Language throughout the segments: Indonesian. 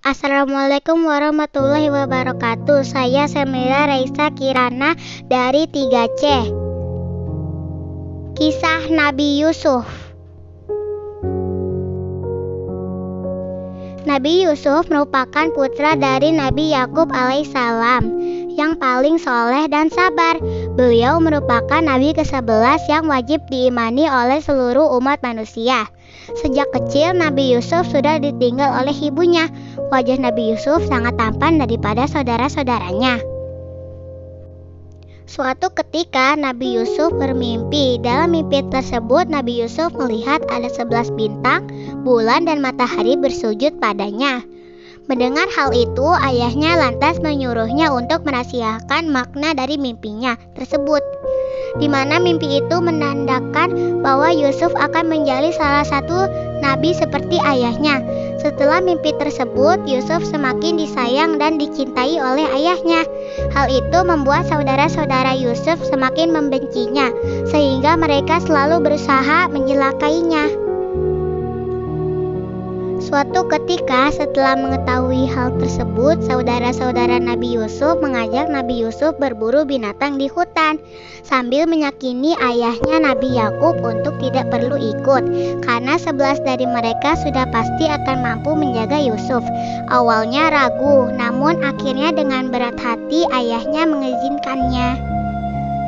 Assalamualaikum warahmatullahi wabarakatuh. Saya Semira Raisa Kirana dari 3C. Kisah Nabi Yusuf. Nabi Yusuf merupakan putra dari Nabi Yakub alaihissalam yang paling soleh dan sabar. Beliau merupakan Nabi ke-11 yang wajib diimani oleh seluruh umat manusia. Sejak kecil Nabi Yusuf sudah ditinggal oleh ibunya. Wajah Nabi Yusuf sangat tampan daripada saudara-saudaranya. Suatu ketika Nabi Yusuf bermimpi. Dalam mimpi tersebut Nabi Yusuf melihat ada 11 bintang, bulan dan matahari bersujud padanya. Mendengar hal itu, ayahnya lantas menyuruhnya untuk merahasiakan makna dari mimpinya tersebut, di mana mimpi itu menandakan bahwa Yusuf akan menjadi salah satu nabi seperti ayahnya. Setelah mimpi tersebut, Yusuf semakin disayang dan dicintai oleh ayahnya. Hal itu membuat saudara-saudara Yusuf semakin membencinya, sehingga mereka selalu berusaha mencelakainya. Suatu ketika setelah mengetahui hal tersebut, saudara-saudara Nabi Yusuf mengajak Nabi Yusuf berburu binatang di hutan, sambil meyakini ayahnya Nabi Yakub untuk tidak perlu ikut, karena 11 dari mereka sudah pasti akan mampu menjaga Yusuf. Awalnya ragu, namun akhirnya dengan berat hati ayahnya mengizinkannya.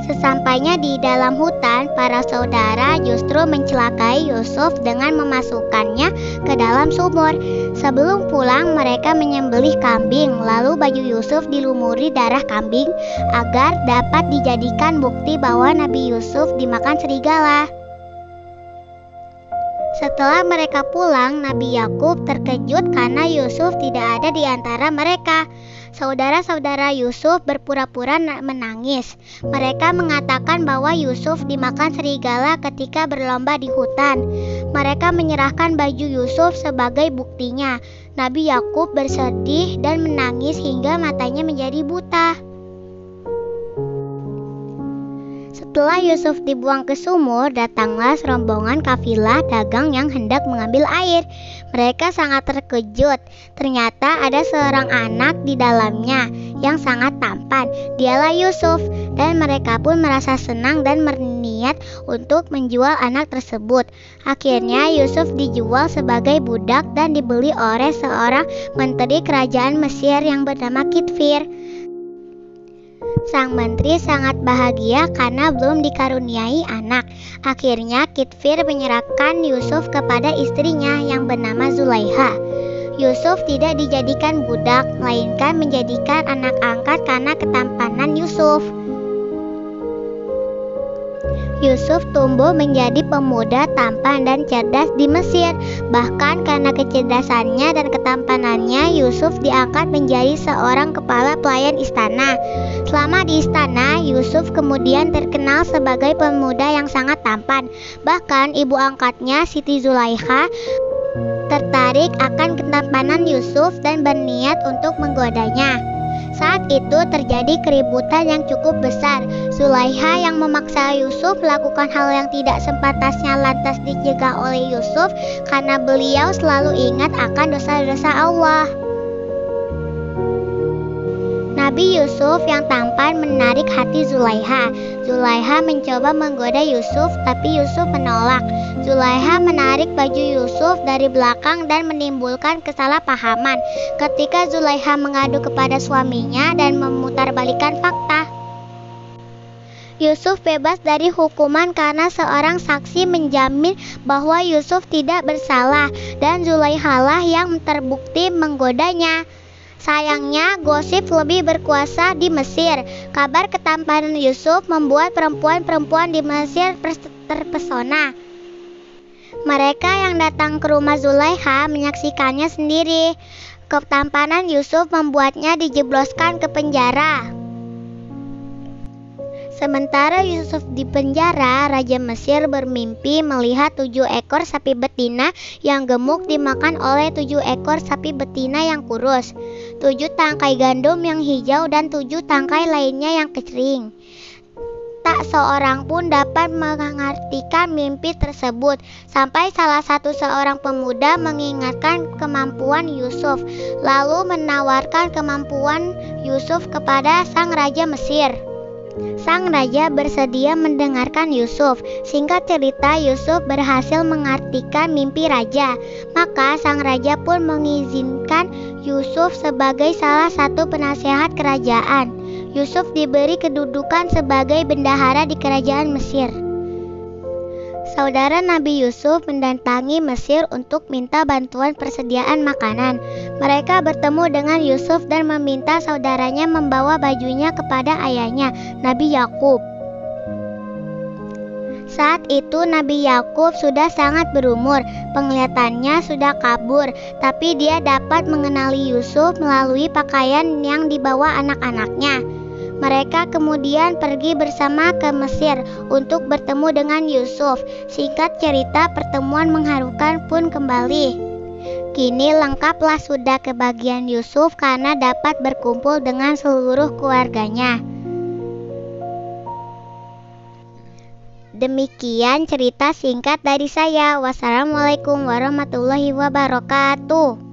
Sesampainya di dalam hutan, para saudara justru mencelakai Yusuf dengan memasukkannya ke dalam sumur. Sebelum pulang, mereka menyembelih kambing, lalu baju Yusuf dilumuri darah kambing agar dapat dijadikan bukti bahwa Nabi Yusuf dimakan serigala. Setelah mereka pulang, Nabi Yakub terkejut karena Yusuf tidak ada di antara mereka. Saudara-saudara Yusuf berpura-pura menangis. Mereka mengatakan bahwa Yusuf dimakan serigala ketika berlomba di hutan. Mereka menyerahkan baju Yusuf sebagai buktinya. Nabi Yakub bersedih dan menangis hingga matanya menjadi buta. Setelah Yusuf dibuang ke sumur, datanglah serombongan kafilah dagang yang hendak mengambil air. Mereka sangat terkejut. Ternyata ada seorang anak di dalamnya yang sangat tampan. Dialah Yusuf, dan mereka pun merasa senang dan berniat untuk menjual anak tersebut. Akhirnya Yusuf dijual sebagai budak dan dibeli oleh seorang menteri kerajaan Mesir yang bernama Kitfir. Sang menteri sangat bahagia karena belum dikaruniai anak. Akhirnya Kitfir menyerahkan Yusuf kepada istrinya yang bernama Zulaiha. Yusuf tidak dijadikan budak, melainkan menjadikan anak angkat karena ketampanan Yusuf. Yusuf tumbuh menjadi pemuda tampan dan cerdas di Mesir. Bahkan karena kecerdasannya dan ketampanannya, Yusuf diangkat menjadi seorang kepala pelayan istana. Selama di istana, Yusuf kemudian terkenal sebagai pemuda yang sangat tampan. Bahkan ibu angkatnya, Siti Zulaiha, tertarik akan ketampanan Yusuf dan berniat untuk menggodanya. Saat itu terjadi keributan yang cukup besar. Zulaiha yang memaksa Yusuf melakukan hal yang tidak sepantasnya lantas dicegah oleh Yusuf karena beliau selalu ingat akan dosa-dosa Allah. Nabi Yusuf yang tampan menarik hati Zulaiha. Zulaiha mencoba menggoda Yusuf, tapi Yusuf menolak. Zulaiha menarik baju Yusuf dari belakang dan menimbulkan kesalahpahaman. Ketika Zulaiha mengadu kepada suaminya dan memutarbalikkan fakta, Yusuf bebas dari hukuman karena seorang saksi menjamin bahwa Yusuf tidak bersalah dan Zulaiha lah yang terbukti menggodanya. Sayangnya, gosip lebih berkuasa di Mesir. Kabar ketampanan Yusuf membuat perempuan-perempuan di Mesir terpesona. Mereka yang datang ke rumah Zulaiha menyaksikannya sendiri. Ketampanan Yusuf membuatnya dijebloskan ke penjara. Sementara Yusuf di penjara, Raja Mesir bermimpi melihat 7 ekor sapi betina yang gemuk dimakan oleh 7 ekor sapi betina yang kurus, 7 tangkai gandum yang hijau dan 7 tangkai lainnya yang kering. Tak tak seorang pun dapat mengartikan mimpi tersebut, sampai salah satu seorang pemuda mengingatkan kemampuan Yusuf, lalu menawarkan kemampuan Yusuf kepada sang raja Mesir. Sang raja bersedia mendengarkan Yusuf. Singkat cerita, Yusuf berhasil mengartikan mimpi raja. Maka sang raja pun mengizinkan Yusuf sebagai salah satu penasehat kerajaan. Yusuf diberi kedudukan sebagai bendahara di kerajaan Mesir. Saudara Nabi Yusuf mendatangi Mesir untuk minta bantuan persediaan makanan. Mereka bertemu dengan Yusuf dan meminta saudaranya membawa bajunya kepada ayahnya, Nabi Yakub. Saat itu Nabi Yakub sudah sangat berumur, penglihatannya sudah kabur, tapi dia dapat mengenali Yusuf melalui pakaian yang dibawa anak-anaknya. Mereka kemudian pergi bersama ke Mesir untuk bertemu dengan Yusuf. Singkat cerita, pertemuan mengharukan pun kembali. Kini lengkaplah sudah kebahagiaan Yusuf karena dapat berkumpul dengan seluruh keluarganya. Demikian cerita singkat dari saya. Wassalamualaikum warahmatullahi wabarakatuh.